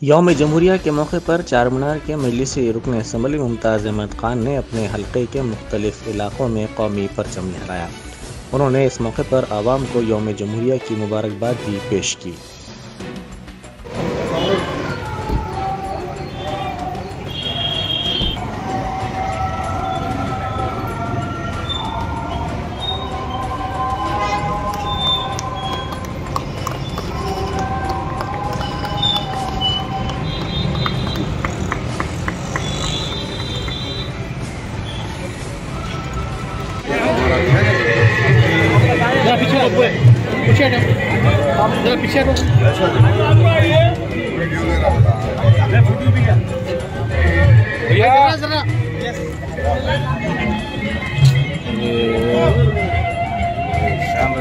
यौम जमहूरिया के मौके पर चारमीनार के मजलिसी रुकन असम्बली मुमताज़ अहमद ख़ान ने अपने हलक़े के मुख्तलिफ़ इलाक़ों में कौमी परचम लहराया। उन्होंने इस मौके पर आवाम को यौम जमहूरिया की मुबारकबाद भी पेश की। जरा पीछे हटो, पीछे हटो, जरा पीछे हटो। भैया जरा शाम